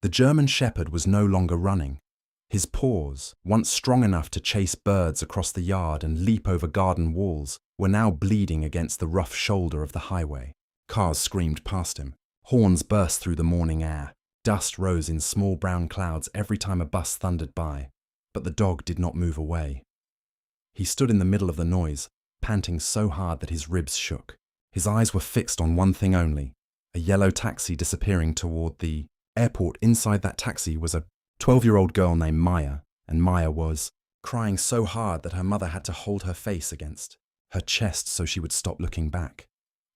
The German shepherd was no longer running. His paws, once strong enough to chase birds across the yard and leap over garden walls, were now bleeding against the rough shoulder of the highway. Cars screamed past him. Horns burst through the morning air. Dust rose in small brown clouds every time a bus thundered by, but the dog did not move away. He stood in the middle of the noise, panting so hard that his ribs shook. His eyes were fixed on one thing only, a yellow taxi disappearing toward the airport. Inside that taxi was a 12-year-old girl named Maya, and Maya was crying so hard that her mother had to hold her face against her chest so she would stop looking back.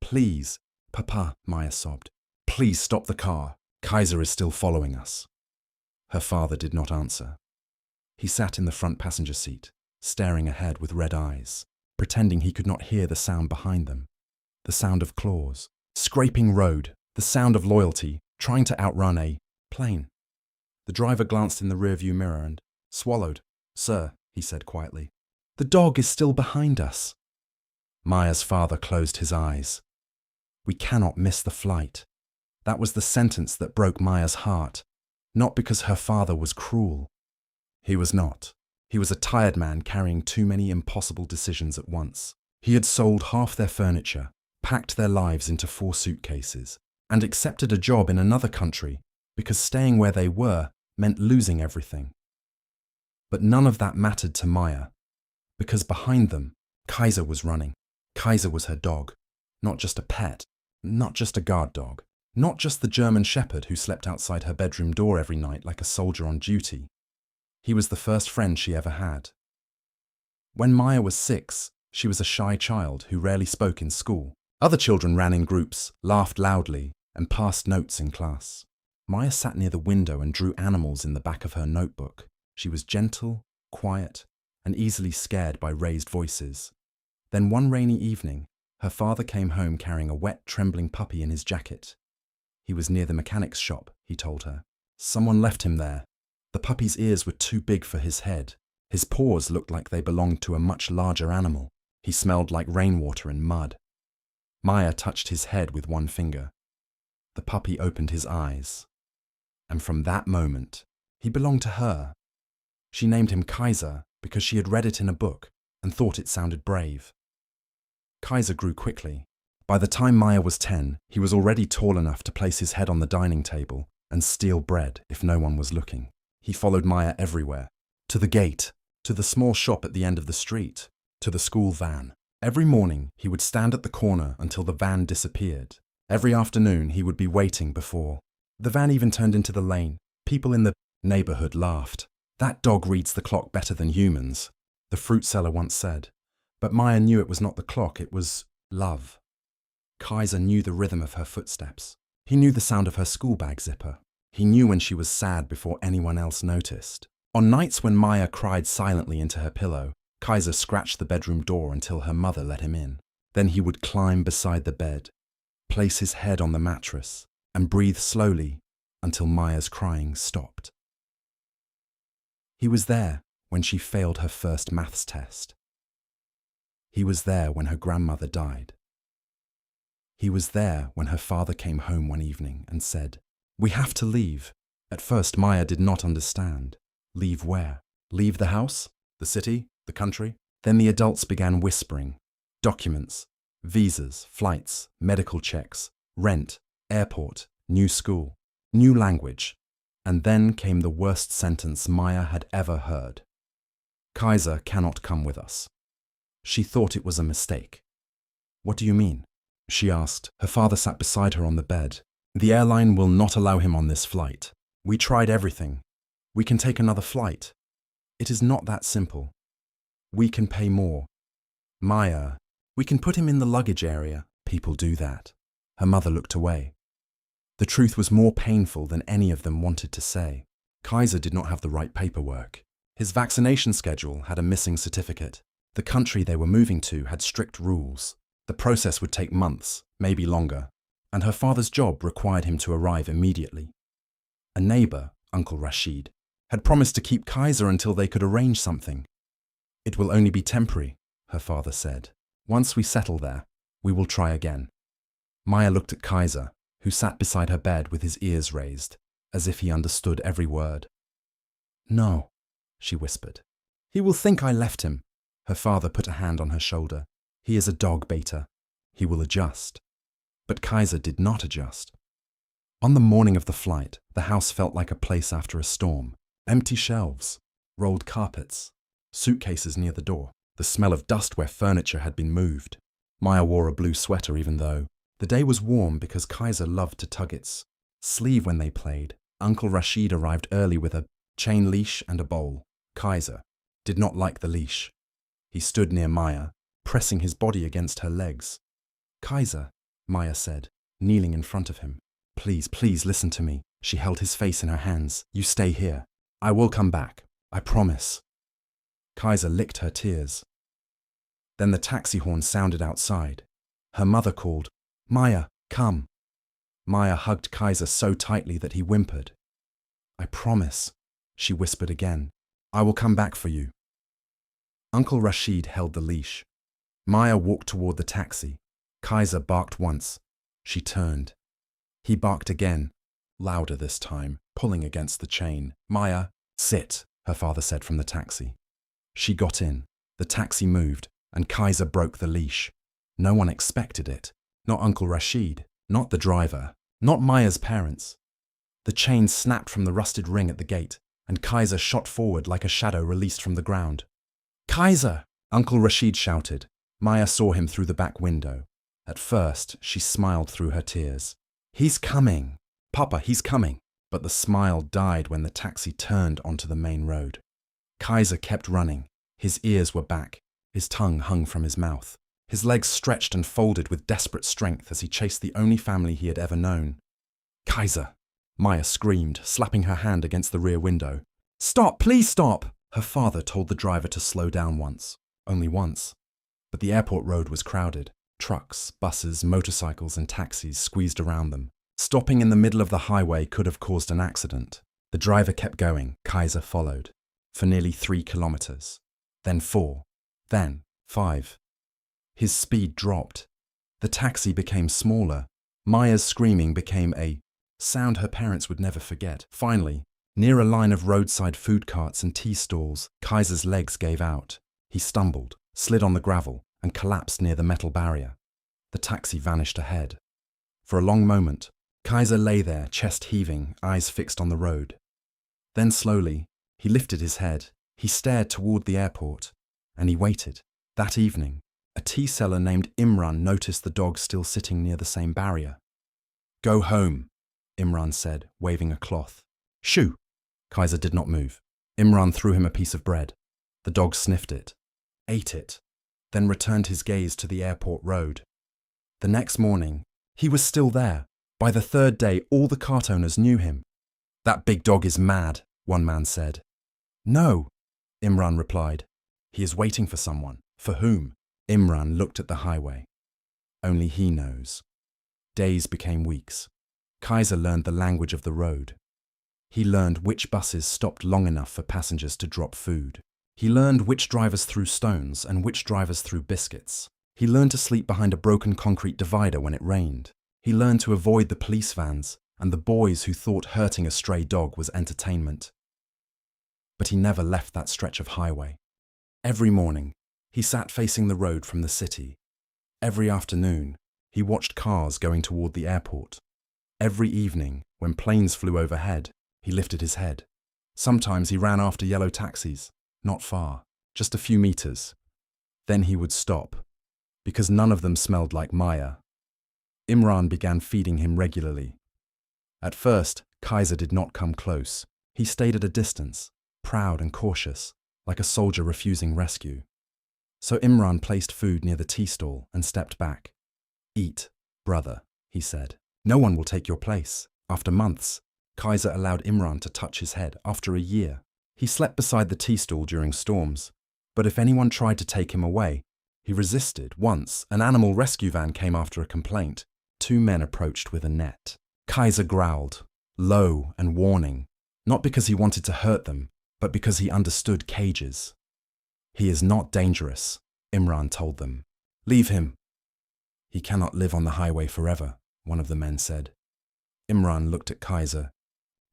"Please, Papa," Maya sobbed. "Please stop the car. Kaiser is still following us." Her father did not answer. He sat in the front passenger seat, staring ahead with red eyes, pretending he could not hear the sound behind them. The sound of claws, scraping road, the sound of loyalty, trying to outrun a plane. The driver glanced in the rearview mirror and swallowed. "Sir," he said quietly, "the dog is still behind us." Maya's father closed his eyes. "We cannot miss the flight." That was the sentence that broke Maya's heart, not because her father was cruel. He was not. He was a tired man carrying too many impossible decisions at once. He had sold half their furniture, packed their lives into 4 suitcases, and accepted a job in another country because staying where they were meant losing everything. But none of that mattered to Maya, because behind them, Kaiser was running. Kaiser was her dog, not just a pet, not just a guard dog, not just the German shepherd who slept outside her bedroom door every night like a soldier on duty. He was the first friend she ever had. When Maya was 6, she was a shy child who rarely spoke in school. Other children ran in groups, laughed loudly, and passed notes in class. Maya sat near the window and drew animals in the back of her notebook. She was gentle, quiet, and easily scared by raised voices. Then one rainy evening, her father came home carrying a wet, trembling puppy in his jacket. He was near the mechanic's shop, he told her. Someone left him there. The puppy's ears were too big for his head. His paws looked like they belonged to a much larger animal. He smelled like rainwater and mud. Maya touched his head with one finger. The puppy opened his eyes. And from that moment, he belonged to her. She named him Kaiser because she had read it in a book and thought it sounded brave. Kaiser grew quickly. By the time Maya was 10, he was already tall enough to place his head on the dining table and steal bread if no one was looking. He followed Maya everywhere, to the gate, to the small shop at the end of the street, to the school van. Every morning, he would stand at the corner until the van disappeared. Every afternoon, he would be waiting before the van even turned into the lane. People in the neighborhood laughed. "That dog reads the clock better than humans," the fruit seller once said. But Maya knew it was not the clock, it was love. Kaiser knew the rhythm of her footsteps. He knew the sound of her school bag zipper. He knew when she was sad before anyone else noticed. On nights when Maya cried silently into her pillow, Kaiser scratched the bedroom door until her mother let him in. Then he would climb beside the bed, place his head on the mattress, and breathe slowly until Maya's crying stopped. He was there when she failed her first maths test. He was there when her grandmother died. He was there when her father came home one evening and said, "We have to leave." At first, Maya did not understand. Leave where? Leave the house? The city? The country? Then the adults began whispering. Documents, visas, flights, medical checks, rent, airport, new school, new language. And then came the worst sentence Maya had ever heard. "Kaiser cannot come with us." She thought it was a mistake. "What do you mean?" she asked. Her father sat beside her on the bed. "The airline will not allow him on this flight. We tried everything. We can take another flight. It is not that simple. We can pay more. Maya, we can put him in the luggage area." People do that. Her mother looked away. The truth was more painful than any of them wanted to say. Kaiser did not have the right paperwork. His vaccination schedule had a missing certificate. The country they were moving to had strict rules. The process would take months, maybe longer, and her father's job required him to arrive immediately. A neighbor, Uncle Rashid, had promised to keep Kaiser until they could arrange something. "It will only be temporary," her father said. "Once we settle there, we will try again." Maya looked at Kaiser, who sat beside her bed with his ears raised. as if he understood every word. "No," she whispered. "He will think I left him." Her father put a hand on her shoulder. "He is a dog, Beta. He will adjust." But Kaiser did not adjust. On the morning of the flight, the house felt like a place after a storm. Empty shelves, rolled carpets, suitcases near the door, the smell of dust where furniture had been moved. Maya wore a blue sweater even though the day was warm because Kaiser loved to tug its sleeve when they played. Uncle Rashid arrived early with a chain leash and a bowl. Kaiser did not like the leash. He stood near Maya, pressing his body against her legs. "Kaiser," Maya said, kneeling in front of him. "Please, please listen to me." She held his face in her hands. "You stay here. I will come back. I promise." Kaiser licked her tears. Then the taxi horn sounded outside. Her mother called, "Maya, come." Maya hugged Kaiser so tightly that he whimpered. "I promise," she whispered again. "I will come back for you." Uncle Rashid held the leash. Maya walked toward the taxi. Kaiser barked once. She turned. He barked again, louder this time, pulling against the chain. "Maya, sit," her father said from the taxi. She got in. The taxi moved, and Kaiser broke the leash. No one expected it. Not Uncle Rashid, not the driver, not Maya's parents. The chain snapped from the rusted ring at the gate, and Kaiser shot forward like a shadow released from the ground. "Kaiser!" Uncle Rashid shouted. Maya saw him through the back window. At first, she smiled through her tears. "He's coming! Papa, he's coming!" But the smile died when the taxi turned onto the main road. Kaiser kept running. His ears were back. His tongue hung from his mouth. His legs stretched and folded with desperate strength as he chased the only family he had ever known. "Kaiser!" Maya screamed, slapping her hand against the rear window. "Stop! Please stop!" Her father told the driver to slow down once. Only once. But the airport road was crowded. Trucks, buses, motorcycles and taxis squeezed around them. Stopping in the middle of the highway could have caused an accident. The driver kept going. Kaiser followed. For nearly 3 kilometers. Then 4. Then 5. His speed dropped. The taxi became smaller. Maya's screaming became a sound her parents would never forget. Finally, near a line of roadside food carts and tea stalls, Kaiser's legs gave out. He stumbled, slid on the gravel, and collapsed near the metal barrier. The taxi vanished ahead. For a long moment, Kaiser lay there, chest heaving, eyes fixed on the road. Then slowly, he lifted his head. He stared toward the airport, and he waited. That evening, a tea seller named Imran noticed the dog still sitting near the same barrier. "Go home," Imran said, waving a cloth. "Shoo!" Kaiser did not move. Imran threw him a piece of bread. The dog sniffed it, ate it, then returned his gaze to the airport road. The next morning, he was still there. By the 3rd day, all the cart owners knew him. "That big dog is mad," one man said. "No," Imran replied. "He is waiting for someone." "For whom?" Imran looked at the highway. "Only he knows." Days became weeks. Kaiser learned the language of the road. He learned which buses stopped long enough for passengers to drop food. He learned which drivers threw stones and which drivers threw biscuits. He learned to sleep behind a broken concrete divider when it rained. He learned to avoid the police vans and the boys who thought hurting a stray dog was entertainment. But he never left that stretch of highway. Every morning, he sat facing the road from the city. Every afternoon, he watched cars going toward the airport. Every evening, when planes flew overhead, he lifted his head. Sometimes he ran after yellow taxis, not far, just a few meters. Then he would stop, because none of them smelled like Maya. Imran began feeding him regularly. At first, Kaiser did not come close. He stayed at a distance, proud and cautious, like a soldier refusing rescue. So Imran placed food near the tea stall and stepped back. "Eat, brother," he said. "No one will take your place." After months, Kaiser allowed Imran to touch his head. After a year, he slept beside the tea stall during storms. But if anyone tried to take him away, he resisted. Once, an animal rescue van came after a complaint. 2 men approached with a net. Kaiser growled, low and warning, not because he wanted to hurt them, but because he understood cages. "He is not dangerous," Imran told them. "Leave him." "He cannot live on the highway forever," one of the men said. Imran looked at Kaiser.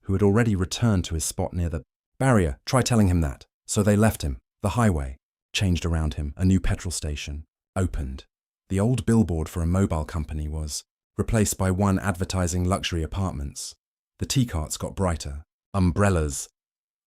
who had already returned to his spot near the barrier. Try telling him that. So they left him. The highway changed around him. A new petrol station opened. The old billboard for a mobile company was replaced by one advertising luxury apartments. The tea carts got brighter. Umbrellas.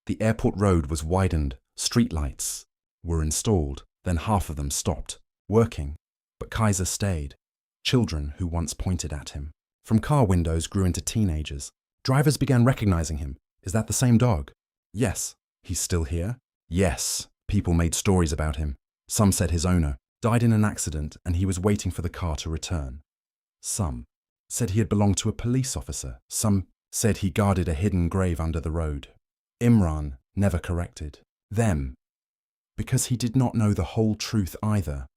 The airport road was widened. Streetlights were installed. Then half of them stopped working. But Kaiser stayed. Children who once pointed at him from car windows grew into teenagers. Drivers began recognizing him. Is that the same dog? Yes. He's still here? Yes. People made stories about him. Some said his owner died in an accident and he was waiting for the car to return. Some said he had belonged to a police officer. Some said he guarded a hidden grave under the road. Imran never corrected them because he did not know the whole truth either.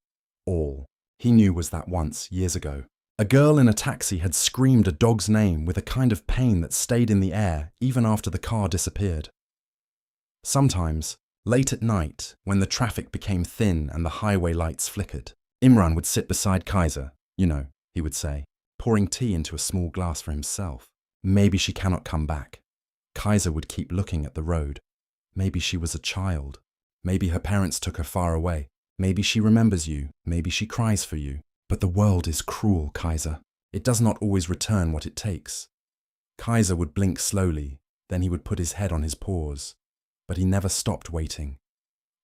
All he knew was that once, years ago, a girl in a taxi had screamed a dog's name with a kind of pain that stayed in the air even after the car disappeared. Sometimes, late at night, when the traffic became thin and the highway lights flickered, Imran would sit beside Kaiser. You know, he would say, pouring tea into a small glass for himself. Maybe she cannot come back. Kaiser would keep looking at the road. Maybe she was a child. Maybe her parents took her far away. Maybe she remembers you. Maybe she cries for you. But the world is cruel, Kaiser. It does not always return what it takes. Kaiser would blink slowly, then he would put his head on his paws. But he never stopped waiting.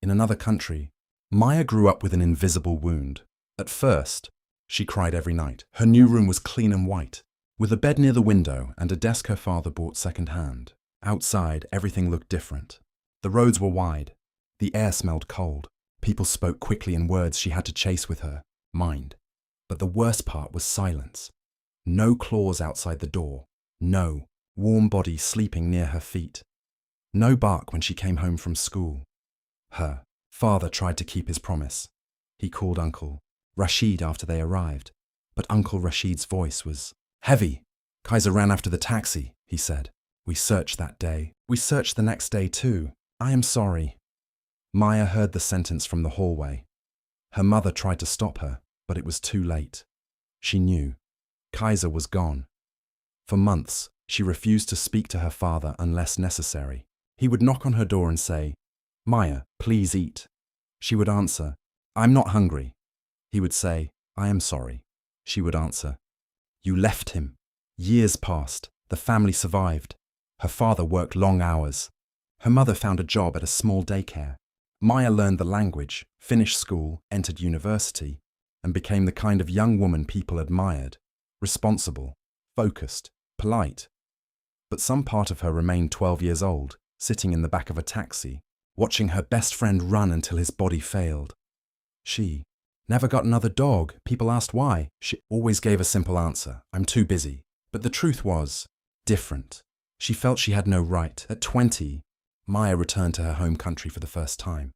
In another country, Maya grew up with an invisible wound. At first, she cried every night. Her new room was clean and white, with a bed near the window and a desk her father bought second-hand. Outside, everything looked different. The roads were wide. The air smelled cold. People spoke quickly in words she had to chase with her mind. But the worst part was silence. No claws outside the door. No warm body sleeping near her feet. No bark when she came home from school. Her father tried to keep his promise. He called Uncle Rashid after they arrived, but Uncle Rashid's voice was heavy. Kaiser ran after the taxi, he said. We searched that day. We searched the next day too. I am sorry. Maya heard the sentence from the hallway. Her mother tried to stop her, but it was too late. She knew. Kaiser was gone. For months, she refused to speak to her father unless necessary. He would knock on her door and say, Maya, please eat. She would answer, I'm not hungry. He would say, I am sorry. She would answer, You left him. Years passed. The family survived. Her father worked long hours. Her mother found a job at a small daycare. Maya learned the language, finished school, entered university, and became the kind of young woman people admired. Responsible, focused, polite. But some part of her remained 12 years old, sitting in the back of a taxi, watching her best friend run until his body failed. She never got another dog. People asked why. She always gave a simple answer, I'm too busy. But the truth was different. She felt she had no right. At 20, Maya returned to her home country for the first time.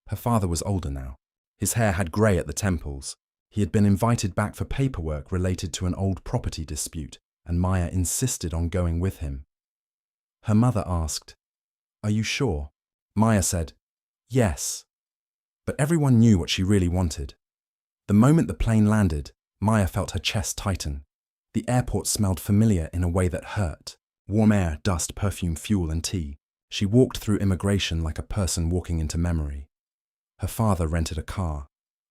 Her father was older now. His hair had grey at the temples. He had been invited back for paperwork related to an old property dispute, and Maya insisted on going with him. Her mother asked, Are you sure? Maya said, Yes. But everyone knew what she really wanted. The moment the plane landed, Maya felt her chest tighten. The airport smelled familiar in a way that hurt. Warm air, dust, perfume, fuel, and tea. She walked through immigration like a person walking into memory. Her father rented a car.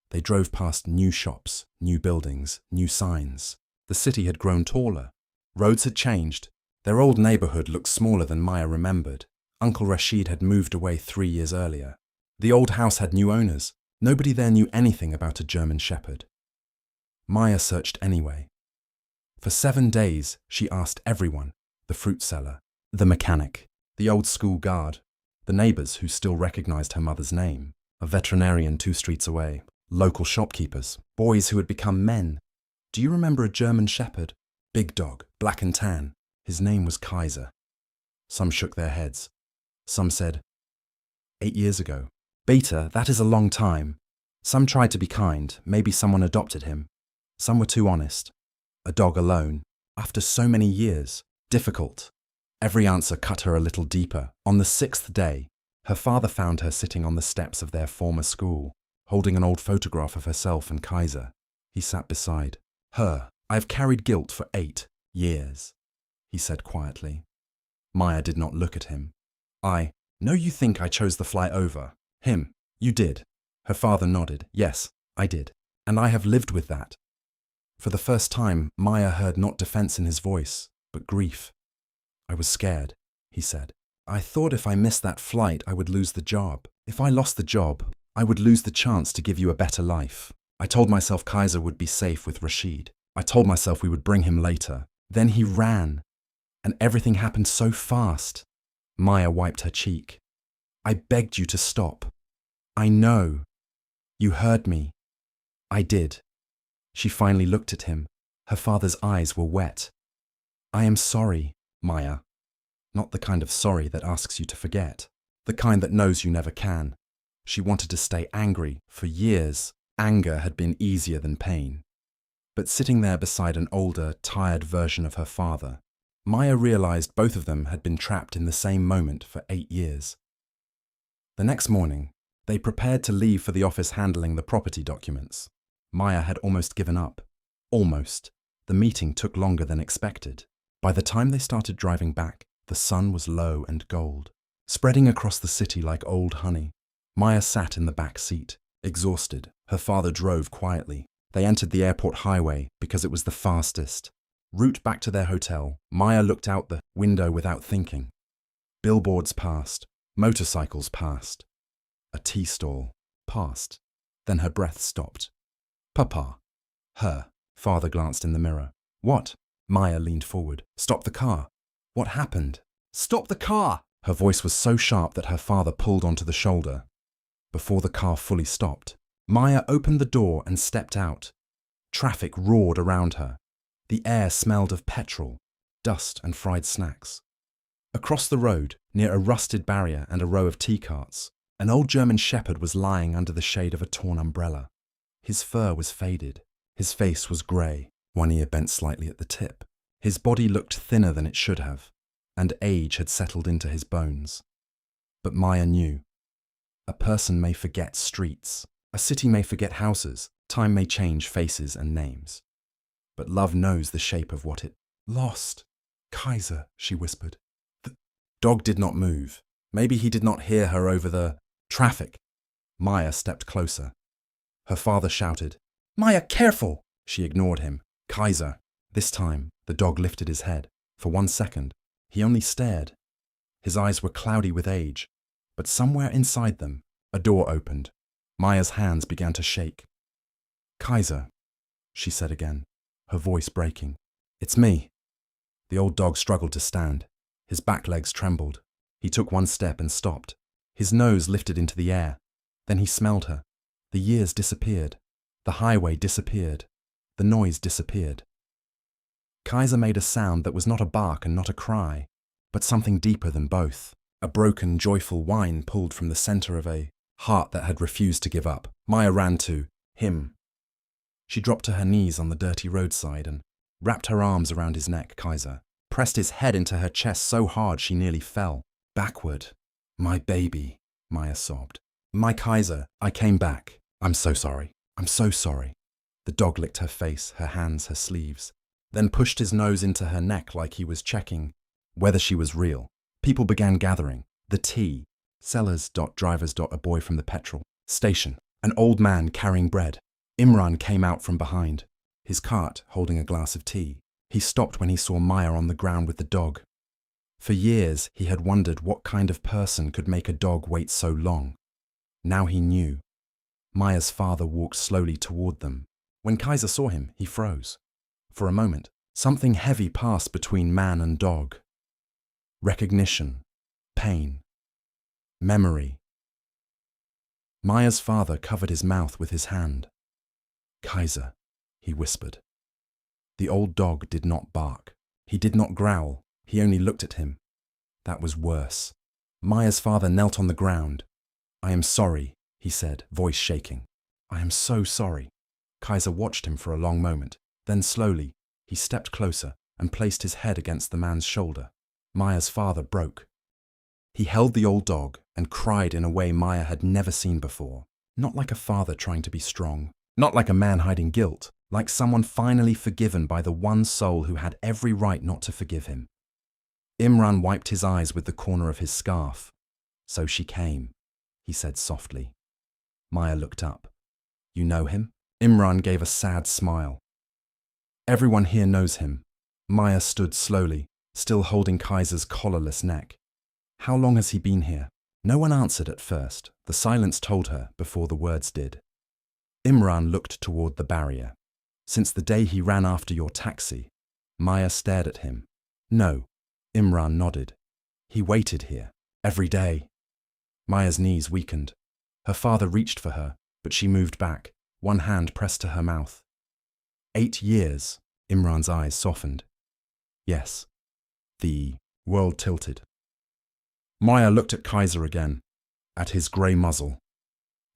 They drove past new shops, new buildings, new signs. The city had grown taller. Roads had changed. Their old neighborhood looked smaller than Maya remembered. Uncle Rashid had moved away 3 years earlier. The old house had new owners. Nobody there knew anything about a German shepherd. Maya searched anyway. For 7 days, she asked everyone, the fruit seller, the mechanic, the old school guard, the neighbors who still recognized her mother's name, a veterinarian 2 streets away, local shopkeepers, boys who had become men. Do you remember a German shepherd? Big dog, black and tan. His name was Kaiser. Some shook their heads. Some said, 8 years ago. Beta, that is a long time. Some tried to be kind. Maybe someone adopted him. Some were too honest. A dog alone. After so many years. Difficult. Every answer cut her a little deeper. On the 6th day, her father found her sitting on the steps of their former school, holding an old photograph of herself and Kaiser. He sat beside her. I have carried guilt for 8 years, he said quietly. Maya did not look at him. I know you think I chose the flight over him. You did. Her father nodded. Yes, I did. And I have lived with that. For the first time, Maya heard not defense in his voice, but grief. I was scared, he said. I thought if I missed that flight, I would lose the job. If I lost the job, I would lose the chance to give you a better life. I told myself Kaiser would be safe with Rashid. I told myself we would bring him later. Then he ran, and everything happened so fast. Maya wiped her cheek. I begged you to stop. I know. You heard me. I did. She finally looked at him. Her father's eyes were wet. I am sorry, Maya. Not the kind of sorry that asks you to forget. The kind that knows you never can. She wanted to stay angry. For years, anger had been easier than pain. But sitting there beside an older, tired version of her father, Maya realized both of them had been trapped in the same moment for 8 years. The next morning, they prepared to leave for the office handling the property documents. Maya had almost given up. Almost. The meeting took longer than expected. By the time they started driving back, the sun was low and gold, spreading across the city like old honey. Maya sat in the back seat, exhausted. Her father drove quietly. They entered the airport highway because it was the fastest. Route back to their hotel, Maya looked out the window without thinking. Billboards passed. Motorcycles passed. A tea stall passed. Then her breath stopped. Papa. Her. Father glanced in the mirror. What? Maya leaned forward. Stop the car. What happened? Stop the car! Her voice was so sharp that her father pulled onto the shoulder. Before the car fully stopped, Maya opened the door and stepped out. Traffic roared around her. The air smelled of petrol, dust and fried snacks. Across the road, near a rusted barrier and a row of tea carts, an old German shepherd was lying under the shade of a torn umbrella. His fur was faded. His face was grey, one ear bent slightly at the tip. His body looked thinner than it should have, and age had settled into his bones. But Maya knew. A person may forget streets. A city may forget houses. Time may change faces and names. But love knows the shape of what it lost. Kaiser, she whispered. The dog did not move. Maybe he did not hear her over the traffic. Maya stepped closer. Her father shouted, Maya, careful! She ignored him. Kaiser. This time, the dog lifted his head. For 1 second, he only stared. His eyes were cloudy with age, but somewhere inside them, a door opened. Maya's hands began to shake. Kaiser, she said again, her voice breaking. It's me. The old dog struggled to stand. His back legs trembled. He took 1 step and stopped. His nose lifted into the air. Then he smelled her. The years disappeared. The highway disappeared. The noise disappeared. Kaiser made a sound that was not a bark and not a cry, but something deeper than both. A broken, joyful whine pulled from the center of a heart that had refused to give up. Maya ran to him. She dropped to her knees on the dirty roadside and wrapped her arms around his neck. Kaiser pressed his head into her chest so hard she nearly fell. Backward. My baby, Maya sobbed. My Kaiser, I came back. I'm so sorry. I'm so sorry. The dog licked her face, her hands, her sleeves, then pushed his nose into her neck like he was checking whether she was real. People began gathering. The tea. Sellers. Drivers. A boy from the petrol station. An old man carrying bread. Imran came out from behind, his cart holding a glass of tea. He stopped when he saw Maya on the ground with the dog. For years, he had wondered what kind of person could make a dog wait so long. Now he knew. Maya's father walked slowly toward them. When Kaiser saw him, he froze. For a moment, something heavy passed between man and dog. Recognition, pain, memory. Maya's father covered his mouth with his hand. Kaiser, he whispered. The old dog did not bark. He did not growl. He only looked at him. That was worse. Maya's father knelt on the ground. I am sorry, he said, voice shaking. I am so sorry. Kaiser watched him for a long moment. Then slowly, he stepped closer and placed his head against the man's shoulder. Maya's father broke. He held the old dog and cried in a way Maya had never seen before. Not like a father trying to be strong. Not like a man hiding guilt. Like someone finally forgiven by the one soul who had every right not to forgive him. Imran wiped his eyes with the corner of his scarf. So she came, he said softly. Maya looked up. You know him? Imran gave a sad smile. Everyone here knows him. Maya stood slowly, still holding Kaiser's collarless neck. How long has he been here? No one answered at first. The silence told her before the words did. Imran looked toward the barrier. Since the day he ran after your taxi. Maya stared at him. No. Imran nodded. He waited here, every day. Maya's knees weakened. Her father reached for her, but she moved back, one hand pressed to her mouth. 8 years, Imran's eyes softened. Yes. The world tilted. Maya looked at Kaiser again, at his grey muzzle,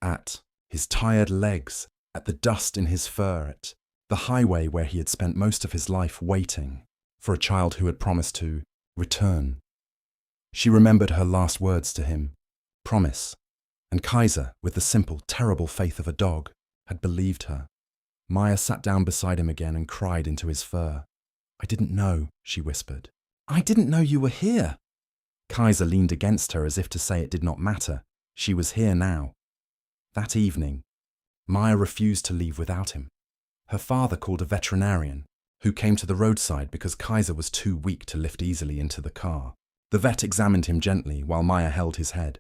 at his tired legs, at the dust in his fur, at the highway where he had spent most of his life waiting for a child who had promised to return. She remembered her last words to him, promise, and Kaiser, with the simple, terrible faith of a dog, had believed her. Maya sat down beside him again and cried into his fur. I didn't know, she whispered. I didn't know you were here. Kaiser leaned against her as if to say it did not matter. She was here now. That evening, Maya refused to leave without him. Her father called a veterinarian, who came to the roadside because Kaiser was too weak to lift easily into the car. The vet examined him gently while Maya held his head.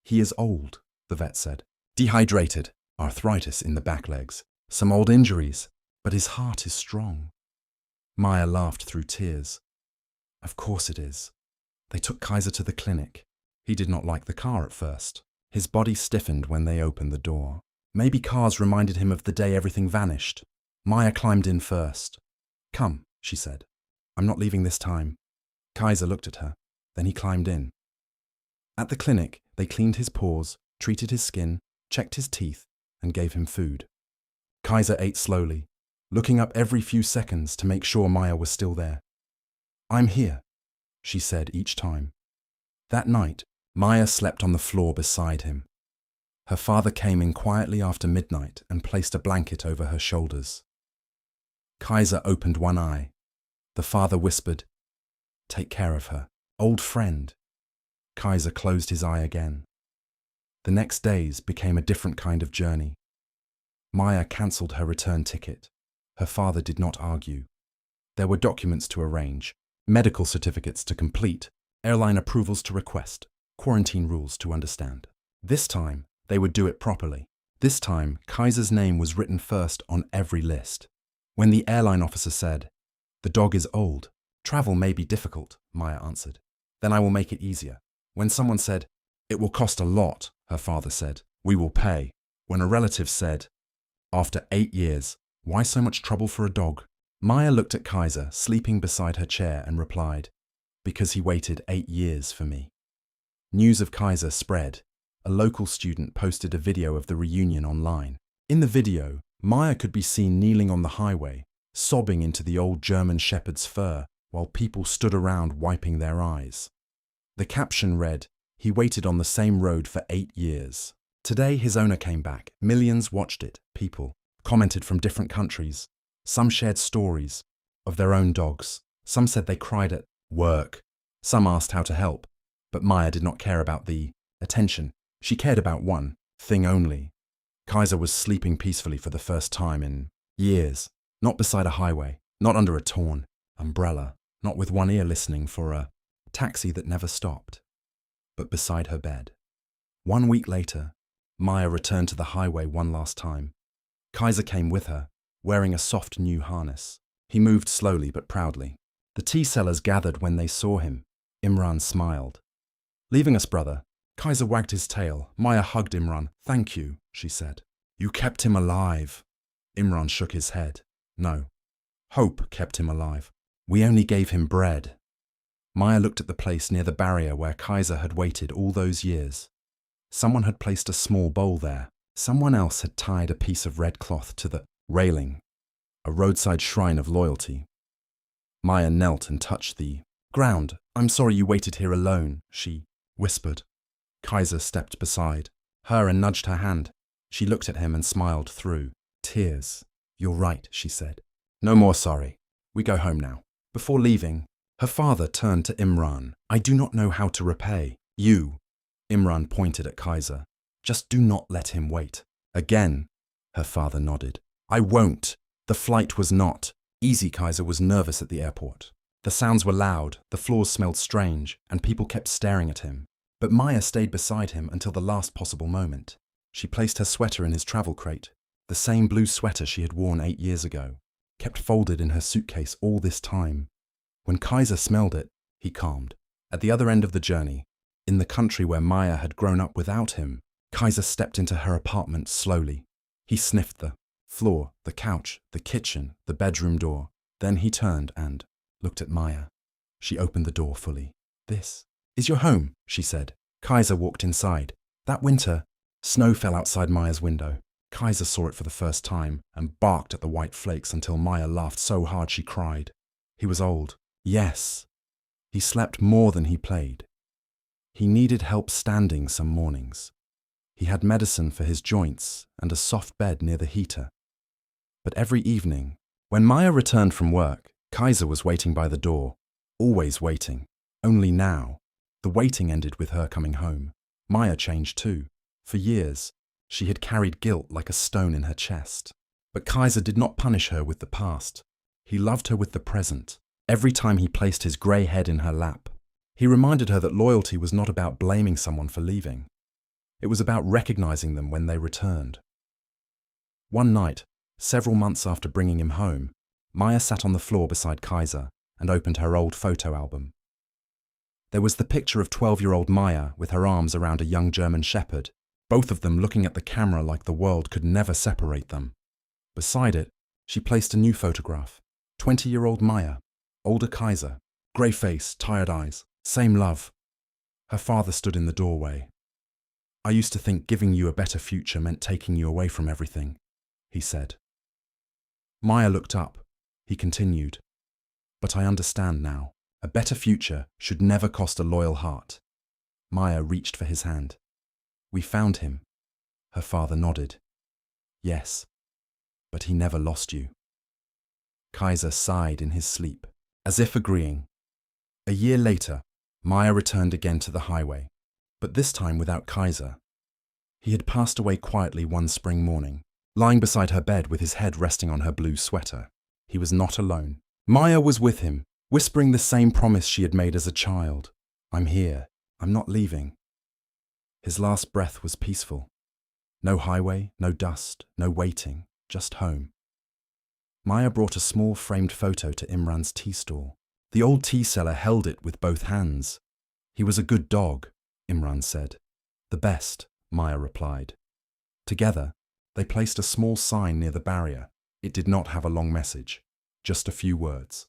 He is old, the vet said. Dehydrated, arthritis in the back legs, some old injuries, but his heart is strong. Maya laughed through tears. Of course it is. They took Kaiser to the clinic. He did not like the car at first. His body stiffened when they opened the door. Maybe cars reminded him of the day everything vanished. Maya climbed in first. Come, she said. I'm not leaving this time. Kaiser looked at her. Then he climbed in. At the clinic, they cleaned his paws, treated his skin, checked his teeth, and gave him food. Kaiser ate slowly, looking up every few seconds to make sure Maya was still there. I'm here, she said each time. That night, Maya slept on the floor beside him. Her father came in quietly after midnight and placed a blanket over her shoulders. Kaiser opened one eye. The father whispered, Take care of her, old friend. Kaiser closed his eye again. The next days became a different kind of journey. Maya cancelled her return ticket. Her father did not argue. There were documents to arrange, medical certificates to complete, airline approvals to request, quarantine rules to understand. This time, they would do it properly. This time, Kaiser's name was written first on every list. When the airline officer said, The dog is old, travel may be difficult, Maya answered. Then I will make it easier. When someone said, It will cost a lot, her father said, We will pay. When a relative said, After 8 years, why so much trouble for a dog? Maya looked at Kaiser, sleeping beside her chair, and replied, Because he waited 8 years for me. News of Kaiser spread. A local student posted a video of the reunion online. In the video, Maya could be seen kneeling on the highway, sobbing into the old German shepherd's fur, while people stood around wiping their eyes. The caption read, He waited on the same road for 8 years. Today his owner came back. Millions watched it. People commented from different countries. Some shared stories of their own dogs. Some said they cried at work. Some asked how to help. But Maya did not care about the attention. She cared about one thing only. Kaiser was sleeping peacefully for the first time in years. Not beside a highway. Not under a torn umbrella. Not with one ear listening for a taxi that never stopped. But beside her bed. 1 week later, Maya returned to the highway one last time. Kaiser came with her, wearing a soft new harness. He moved slowly but proudly. The tea sellers gathered when they saw him. Imran smiled. Leaving us, brother. Kaiser wagged his tail. Maya hugged Imran. Thank you, she said. You kept him alive. Imran shook his head. No. Hope kept him alive. We only gave him bread. Maya looked at the place near the barrier where Kaiser had waited all those years. Someone had placed a small bowl there. Someone else had tied a piece of red cloth to the railing, a roadside shrine of loyalty. Maya knelt and touched the ground. I'm sorry you waited here alone, she whispered. Kaiser stepped beside her and nudged her hand. She looked at him and smiled through tears. You're right, she said. No more sorry. We go home now. Before leaving, Her father turned to Imran. I do not know how to repay you. Imran pointed at Kaiser. Just do not let him wait. Again, her father nodded. I won't. The flight was not easy. Kaiser was nervous at the airport. The sounds were loud, the floors smelled strange, and people kept staring at him. But Maya stayed beside him until the last possible moment. She placed her sweater in his travel crate, the same blue sweater she had worn 8 years ago, kept folded in her suitcase all this time. When Kaiser smelled it, he calmed. At the other end of the journey, in the country where Maya had grown up without him, Kaiser stepped into her apartment slowly. He sniffed the floor, the couch, the kitchen, the bedroom door. Then he turned and looked at Maya. She opened the door fully. This is your home, she said. Kaiser walked inside. That winter, snow fell outside Maya's window. Kaiser saw it for the first time and barked at the white flakes until Maya laughed so hard she cried. He was old. Yes. He slept more than he played. He needed help standing some mornings. He had medicine for his joints and a soft bed near the heater. But every evening, when Maya returned from work, Kaiser was waiting by the door, always waiting. Only now, the waiting ended with her coming home. Maya changed too. For years, she had carried guilt like a stone in her chest. But Kaiser did not punish her with the past. He loved her with the present. Every time he placed his grey head in her lap, he reminded her that loyalty was not about blaming someone for leaving. It was about recognizing them when they returned. One night, several months after bringing him home, Maya sat on the floor beside Kaiser and opened her old photo album. There was the picture of 12-year-old Maya with her arms around a young German shepherd, both of them looking at the camera like the world could never separate them. Beside it, she placed a new photograph. 20-year-old Maya, older Kaiser, grey face, tired eyes, same love. Her father stood in the doorway. I used to think giving you a better future meant taking you away from everything, he said. Maya looked up. He continued. But I understand now. A better future should never cost a loyal heart. Maya reached for his hand. We found him. Her father nodded. Yes, but he never lost you. Kaiser sighed in his sleep, as if agreeing. A year later, Maya returned again to the highway, but this time without Kaiser. He had passed away quietly one spring morning, lying beside her bed with his head resting on her blue sweater. He was not alone. Maya was with him, whispering the same promise she had made as a child. I'm here. I'm not leaving. His last breath was peaceful. No highway, no dust, no waiting, just home. Maya brought a small framed photo to Imran's tea stall. The old tea seller held it with both hands. He was a good dog, Imran said. The best, Maya replied. Together, they placed a small sign near the barrier. It did not have a long message, just a few words.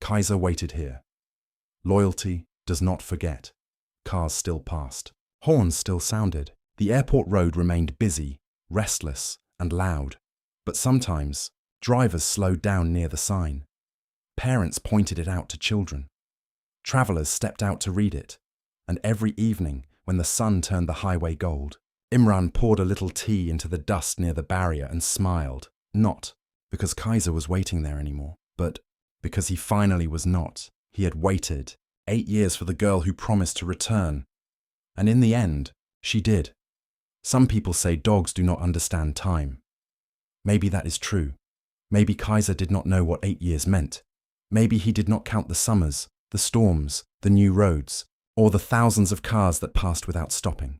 Kaiser waited here. Loyalty does not forget. Cars still passed. Horns still sounded. The airport road remained busy, restless, and loud. But sometimes, drivers slowed down near the sign. Parents pointed it out to children. Travelers stepped out to read it. And every evening, when the sun turned the highway gold, Imran poured a little tea into the dust near the barrier and smiled. Not because Kaiser was waiting there anymore, but because he finally was not. He had waited 8 years for the girl who promised to return. And in the end, she did. Some people say dogs do not understand time. Maybe that is true. Maybe Kaiser did not know what 8 years meant. Maybe he did not count the summers, the storms, the new roads, or the thousands of cars that passed without stopping.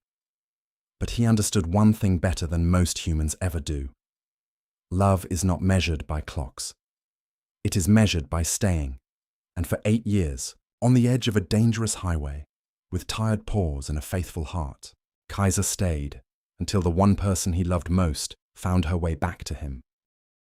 But he understood one thing better than most humans ever do. Love is not measured by clocks. It is measured by staying. And for 8 years, on the edge of a dangerous highway, with tired paws and a faithful heart, Kaiser stayed until the one person he loved most found her way back to him.